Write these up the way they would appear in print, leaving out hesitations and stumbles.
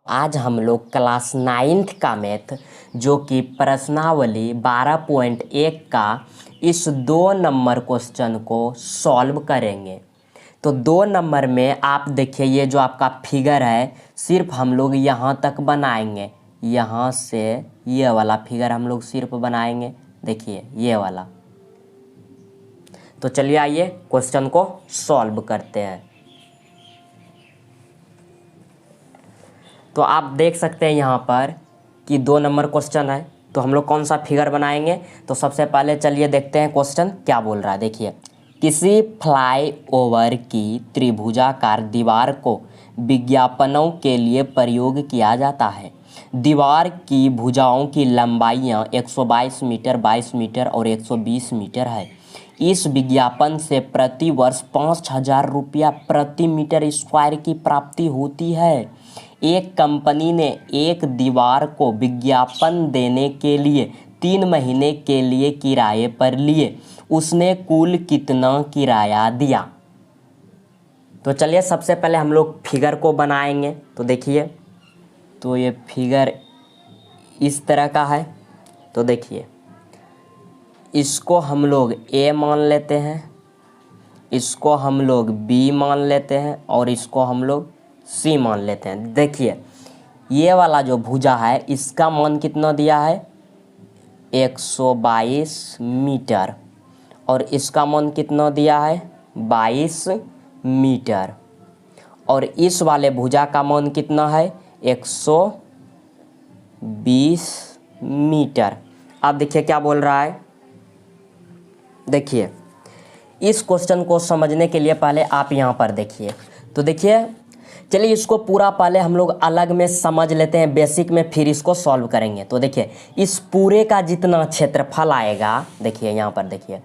आज हम लोग क्लास 9th का मैथ जो कि प्रश्नावली 12.1 का इस 2 नंबर क्वेश्चन को सॉल्व करेंगे। तो 2 नंबर में आप देखिए ये जो आपका फिगर है सिर्फ हम लोग यहाँ तक बनाएंगे, यहाँ से ये वाला फिगर हम लोग सिर्फ बनाएंगे। देखिए ये वाला। तो चलिए आइए क्वेश्चन को सॉल्व करते हैं। तो आप देख सकते हैं यहाँ पर कि 2 नंबर क्वेश्चन है। तो हम लोग कौन सा फिगर बनाएंगे? तो सबसे पहले चलिए देखते हैं क्वेश्चन क्या बोल रहा है। देखिए, किसी फ्लाईओवर की त्रिभुजाकार दीवार को विज्ञापनों के लिए प्रयोग किया जाता है। दीवार की भुजाओं की लंबाइयाँ 122 मीटर, 22 मीटर और 120 मीटर है। इस विज्ञापन से प्रति वर्ष 5,000 रुपया प्रति मीटर स्क्वायर की प्राप्ति होती है। एक कंपनी ने एक दीवार को विज्ञापन देने के लिए 3 महीने के लिए किराए पर लिए। उसने कुल कितना किराया दिया? तो चलिए सबसे पहले हम लोग फिगर को बनाएंगे। तो देखिए, तो ये फिगर इस तरह का है। तो देखिए, इसको हम लोग ए मान लेते हैं, इसको हम लोग बी मान लेते हैं और इसको हम लोग सी मान लेते हैं। देखिए, ये वाला जो भुजा है इसका मान कितना दिया है? 122 मीटर और इसका मान कितना दिया है? 22 मीटर। और इस वाले भुजा का मान कितना है? 120 मीटर। अब देखिए क्या बोल रहा है। देखिए, इस क्वेश्चन को समझने के लिए पहले आप यहाँ पर देखिए। तो देखिए, चलिए इसको पूरा पहले हम लोग अलग में समझ लेते हैं बेसिक में, फिर इसको सॉल्व करेंगे। तो देखिए, इस पूरे का जितना क्षेत्रफल आएगा, देखिए यहाँ पर देखिए,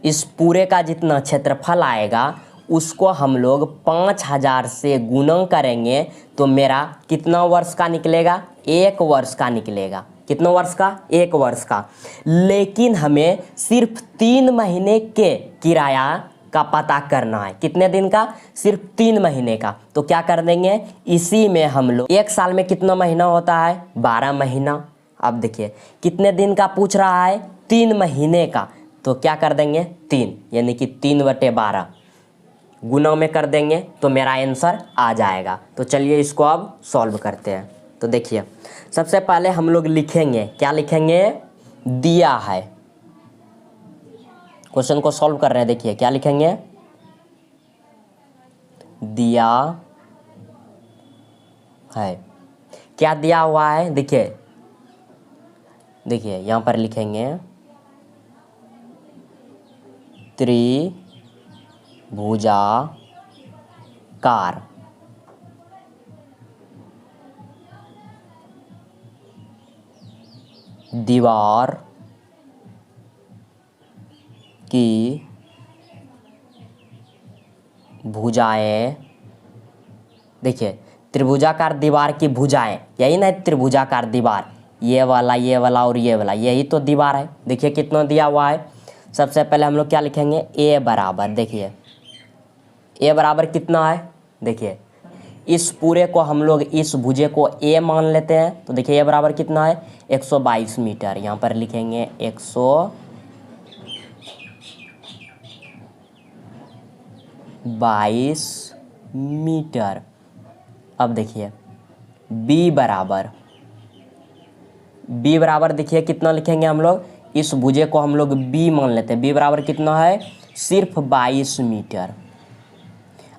इस पूरे का जितना क्षेत्रफल आएगा उसको हम लोग 5,000 से गुणा करेंगे तो मेरा कितना वर्ष का निकलेगा? 1 वर्ष का निकलेगा। कितना वर्ष का? 1 वर्ष का। लेकिन हमें सिर्फ 3 महीने के किराया का पता करना है। कितने दिन का? सिर्फ 3 महीने का। तो क्या कर देंगे, इसी में हम लोग 1 साल में कितना महीना होता है? 12 महीना। अब देखिए कितने दिन का पूछ रहा है? 3 महीने का। तो क्या कर देंगे? 3, यानी कि 3/12 गुना में कर देंगे तो मेरा आंसर आ जाएगा। तो चलिए इसको अब सॉल्व करते हैं। तो देखिए, सबसे पहले हम लोग लिखेंगे, क्या लिखेंगे? दिया है। क्वेश्चन को सॉल्व कर रहे हैं। देखिए क्या लिखेंगे? दिया है। क्या दिया हुआ है? देखिए देखिए यहां पर लिखेंगे त्रिभुजाकार दीवार की भुजाएं। देखिए, त्रिभुजाकार दीवार की भुजाएं, यही ना त्रिभुजाकार दीवार, ये वाला और ये वाला, यही तो दीवार है। देखिए कितना दिया हुआ है। सबसे पहले हम लोग क्या लिखेंगे? ए बराबर, देखिए ए बराबर कितना है? देखिए, इस पूरे को हम लोग इस भुजे को ए मान लेते हैं। तो देखिए ए बराबर कितना है? 122 मीटर। यहाँ पर लिखेंगे 122 मीटर। अब देखिए बी बराबर देखिए कितना लिखेंगे हम लोग? इस भुजे को हम लोग बी मान लेते हैं। बी बराबर कितना है? सिर्फ 22 मीटर।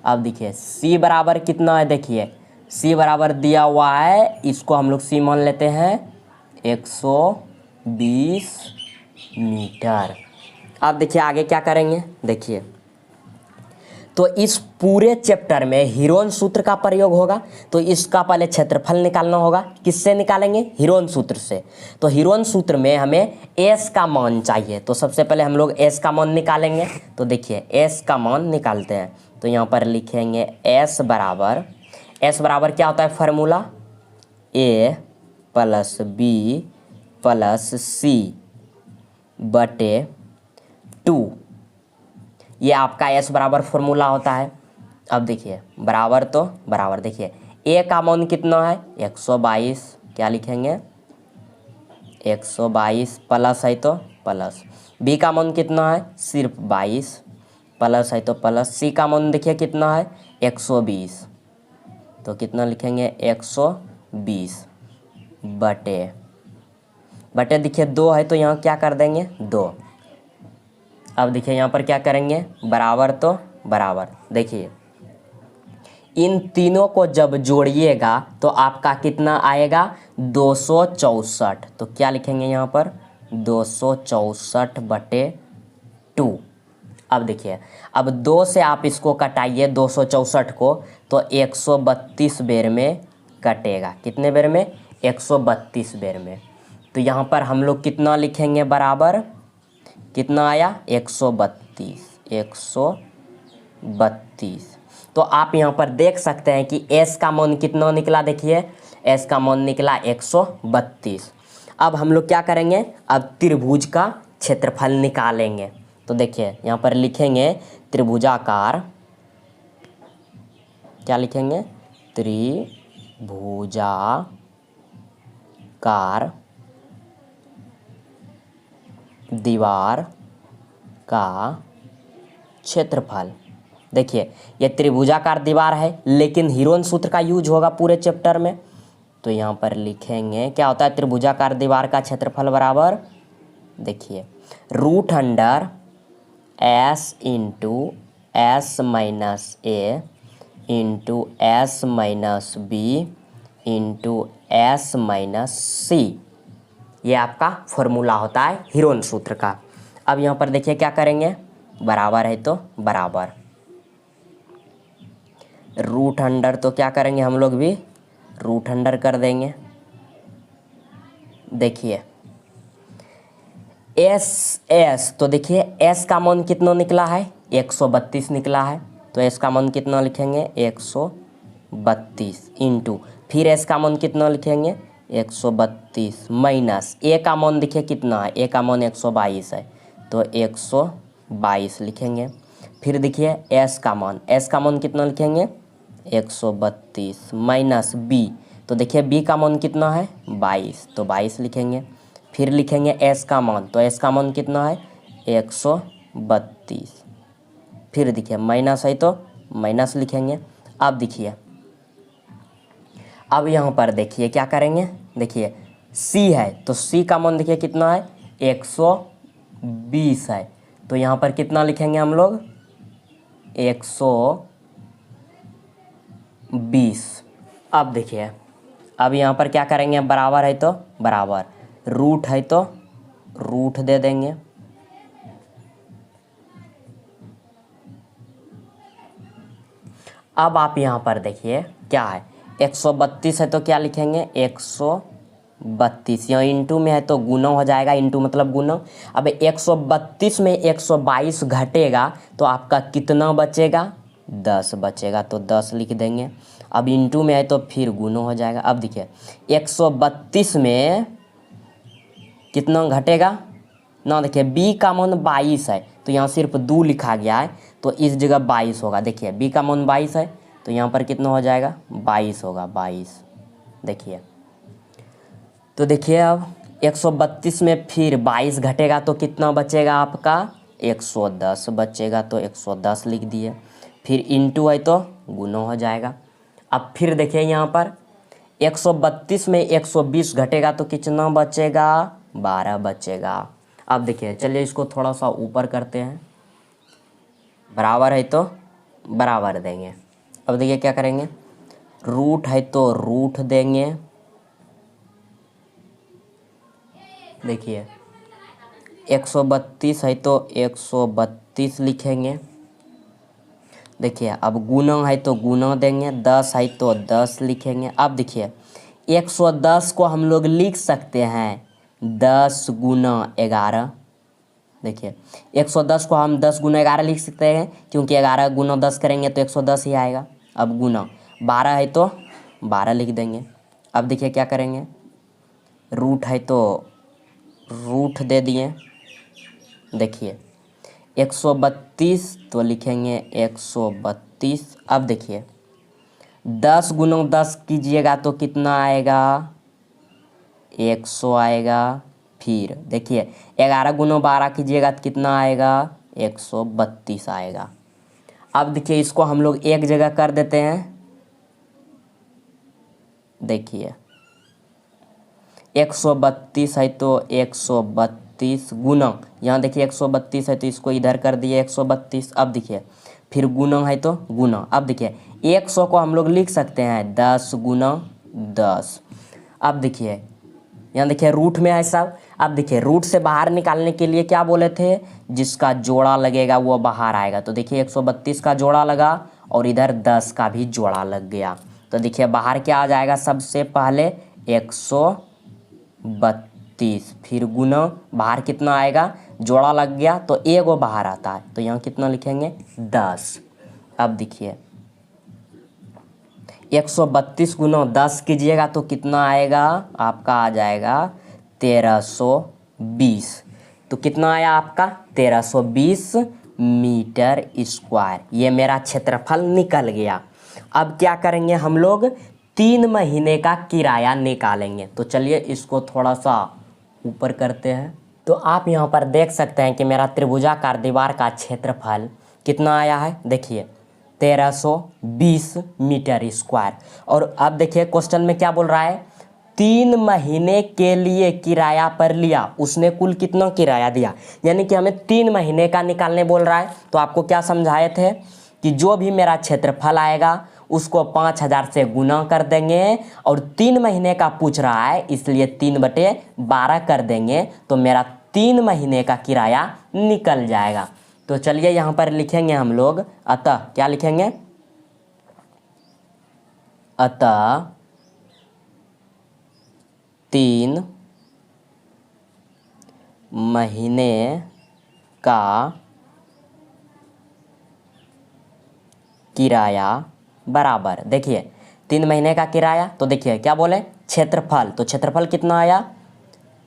अब देखिए सी बराबर कितना है? देखिए सी बराबर दिया हुआ है, इसको हम लोग सी मान लेते हैं 120 मीटर। अब देखिए आगे क्या करेंगे। देखिए, तो इस पूरे चैप्टर में हीरोन सूत्र का प्रयोग होगा। तो इसका पहले क्षेत्रफल निकालना होगा। किससे निकालेंगे? हीरोन सूत्र से। तो हीरोन सूत्र में हमें एस का मान चाहिए। तो सबसे पहले हम लोग एस का मान निकालेंगे। तो देखिए एस का मान निकालते हैं। तो यहाँ पर लिखेंगे एस बराबर क्या होता है फार्मूला? ए प्लस बी प्लस सी बटे 2। ये आपका एस बराबर फॉर्मूला होता है। अब देखिए बराबर, तो बराबर देखिए ए का मान कितना है 122, क्या लिखेंगे 122 प्लस है तो प्लस, बी का मान कितना है सिर्फ 22 प्लस है तो प्लस, सी का मान देखिए कितना है 120, तो कितना लिखेंगे 120 बटे देखिए 2 है तो यहाँ क्या कर देंगे 2। अब देखिए यहाँ पर क्या करेंगे बराबर तो बराबर, देखिए इन तीनों को जब जोड़िएगा तो आपका कितना आएगा 264, तो क्या लिखेंगे यहाँ पर 264 बटे 2। अब देखिए अब 2 से आप इसको कटाइए 264 को, तो 132 बेर में कटेगा, कितने बेर में 132 बेर में। तो यहाँ पर हम लोग कितना लिखेंगे बराबर, कितना आया 132। तो आप यहाँ पर देख सकते हैं कि एस का मान कितना निकला, देखिए एस का मान निकला 132। अब हम लोग क्या करेंगे, अब त्रिभुज का क्षेत्रफल निकालेंगे। तो देखिए यहाँ पर लिखेंगे त्रिभुजाकार, क्या लिखेंगे त्रिभुजाकार दीवार का क्षेत्रफल। देखिए ये त्रिभुजाकार दीवार है, लेकिन हीरोन सूत्र का यूज होगा पूरे चैप्टर में। तो यहाँ पर लिखेंगे क्या होता है त्रिभुजाकार दीवार का क्षेत्रफल बराबर, देखिए root under S into S minus A into S minus B into S minus C, ये आपका फॉर्मूला होता है हीरोन सूत्र का। अब यहाँ पर देखिए क्या करेंगे, बराबर है तो बराबर, रूट अंडर तो क्या करेंगे हम लोग भी रूट अंडर कर देंगे। देखिए एस तो देखिए एस का मान कितना निकला है 132 निकला है, तो एस का मान कितना लिखेंगे 132 इंटू, फिर एस का मान कितना लिखेंगे 132 माइनस ए का मान देखिए कितना है, ए का मान 122 है, तो 122 लिखेंगे। फिर देखिए एस का मान कितना लिखेंगे 132 माइनस बी, तो देखिए बी का मान कितना है 22, तो 22 लिखेंगे। फिर लिखेंगे एस का मान, तो एस का मान कितना है 132, फिर देखिए माइनस है तो माइनस लिखेंगे। अब देखिए अब यहाँ पर देखिए क्या करेंगे, देखिए सी है तो सी का मान देखिए कितना है 120 है, तो यहाँ पर कितना लिखेंगे हम लोग 120। अब देखिए अब यहाँ पर क्या करेंगे, बराबर है तो बराबर, रूट है तो रूट दे देंगे। अब आप यहाँ पर देखिए क्या है 132 है तो क्या लिखेंगे 132, यहाँ इंटू में है तो गुना हो जाएगा, इंटू मतलब गुना। अब 132 में 122 घटेगा तो आपका कितना बचेगा 10 बचेगा, तो 10 लिख देंगे। अब इंटू में है तो फिर गुना हो जाएगा। अब देखिए 132 में कितना घटेगा ना, देखिए बी का मान 22 है तो यहाँ सिर्फ 2 लिखा गया है, तो इस जगह 22 होगा। देखिए बी का मान 22 है तो यहाँ पर कितना हो जाएगा 22 होगा, 22। देखिए तो देखिए अब 132 में फिर 22 घटेगा तो कितना बचेगा आपका 110 बचेगा, तो 110 लिख दिए। फिर इंटू है तो गुना हो जाएगा। अब फिर देखिए यहाँ पर 132 में 120 घटेगा तो कितना बचेगा 12 बचेगा। अब देखिए चलिए इसको थोड़ा सा ऊपर करते हैं, बराबर है तो बराबर देंगे। अब देखिए क्या करेंगे, रूट है तो रूट देंगे। देखिए 132 है तो 132 लिखेंगे। देखिए अब गुना है तो गुना देंगे, 10 है तो 10 लिखेंगे। अब देखिए 110 को हम लोग लिख सकते हैं 10 गुना 11। देखिए 110 को हम 10 गुना 11 लिख सकते हैं, क्योंकि 11 गुना 10 करेंगे तो 110 ही आएगा। अब गुना 12 है तो 12 लिख देंगे। अब देखिए क्या करेंगे, रूट है तो रूट दे दिए। देखिए 132 तो लिखेंगे 132। अब देखिए 10 गुना 10 कीजिएगा तो कितना आएगा, 100 आएगा। फिर देखिए 11 गुना 12 कीजिएगा तो कितना आएगा, 132 आएगा। अब देखिए इसको हम लोग एक जगह कर देते हैं। देखिए 132 है तो 132 गुना, यहाँ देखिए 132 है तो इसको इधर कर दिए 132। अब देखिए फिर गुना है तो गुना। अब देखिए 100 को हम लोग लिख सकते हैं 10 गुना 10। अब देखिए यहाँ देखिए रूट में है सब। अब देखिए रूट से बाहर निकालने के लिए क्या बोले थे, जिसका जोड़ा लगेगा वो बाहर आएगा। तो देखिए 132 का जोड़ा लगा और इधर 10 का भी जोड़ा लग गया। तो देखिए बाहर क्या आ जाएगा, सबसे पहले 132, फिर गुना, बाहर कितना आएगा, जोड़ा लग गया तो एगो बाहर आता है, तो यहाँ कितना लिखेंगे 10। अब देखिए 132 गुना 10 कीजिएगा तो कितना आएगा, आपका आ जाएगा 1320। तो कितना आया आपका 1320 मीटर स्क्वायर। ये मेरा क्षेत्रफल निकल गया। अब क्या करेंगे हम लोग, 3 महीने का किराया निकालेंगे। तो चलिए इसको थोड़ा सा ऊपर करते हैं। तो आप यहाँ पर देख सकते हैं कि मेरा त्रिभुजाकार दीवार का क्षेत्रफल कितना आया है, देखिए 1320 मीटर स्क्वायर। और अब देखिए क्वेश्चन में क्या बोल रहा है, 3 महीने के लिए किराया पर लिया, उसने कुल कितना किराया दिया, यानी कि हमें 3 महीने का निकालने बोल रहा है। तो आपको क्या समझाए थे कि जो भी मेरा क्षेत्रफल आएगा उसको 5000 से गुना कर देंगे, और 3 महीने का पूछ रहा है इसलिए 3/12 कर देंगे, तो मेरा 3 महीने का किराया निकल जाएगा। तो चलिए यहाँ पर लिखेंगे हम लोग, अतः क्या लिखेंगे, अतः 3 महीने का किराया बराबर, देखिए 3 महीने का किराया, तो देखिए क्या बोले क्षेत्रफल, तो क्षेत्रफल कितना आया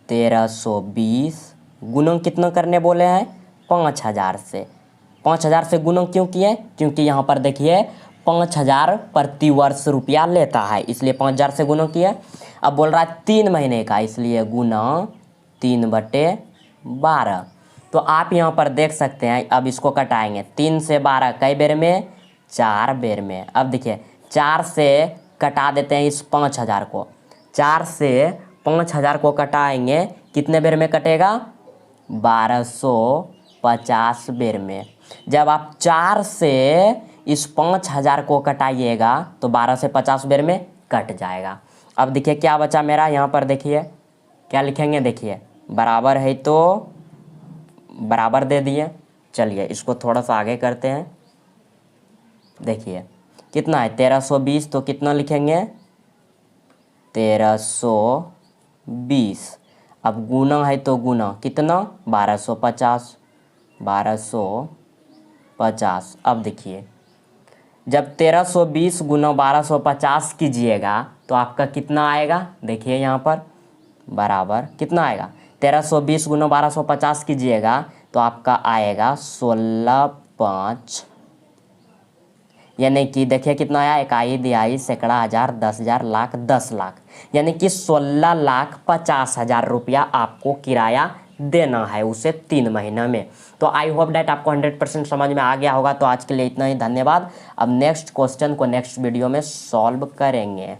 1320 गुना कितना करने बोले हैं 5000 से। 5000 से गुना क्यों किए, क्योंकि यहाँ पर देखिए 5000 प्रति वर्ष रुपया लेता है, इसलिए 5000 से गुना किए। अब बोल रहा है 3 महीने का, इसलिए गुना 3/12। तो आप यहाँ पर देख सकते हैं, अब इसको कटाएंगे 3 से 12 कई बेर में, 4 बेर में। अब देखिए 4 से कटा देते हैं इस 5000 को, 4 से 5000 को कटाएंगे, कितने बेर में कटेगा 1250 बेर में। जब आप 4 से इस 5000 को कटाइएगा तो 12 से 50 बेर में कट जाएगा। अब देखिए क्या बचा मेरा, यहाँ पर देखिए क्या लिखेंगे, देखिए बराबर है तो बराबर दे दिए। चलिए इसको थोड़ा सा आगे करते हैं। देखिए कितना है 1320, तो कितना लिखेंगे 1320। अब गुना है तो गुना कितना 1250, 1250। अब देखिए जब 1320 गुना 1250 कीजिएगा तो आपका कितना आएगा, देखिए यहाँ पर बराबर कितना आएगा, 1320 गुना 1250 कीजिएगा तो आपका आएगा 16/5, यानी कि देखिए कितना आया, इकाई दिहाई सैकड़ा हजार 10,000 लाख 10 लाख, यानी कि 16,50,000 रुपया आपको किराया देना है उसे 3 महीना में। तो आई होप डैट आपको 100% समझ में आ गया होगा। तो आज के लिए इतना ही, धन्यवाद। अब नेक्स्ट क्वेश्चन को नेक्स्ट वीडियो में सॉल्व करेंगे।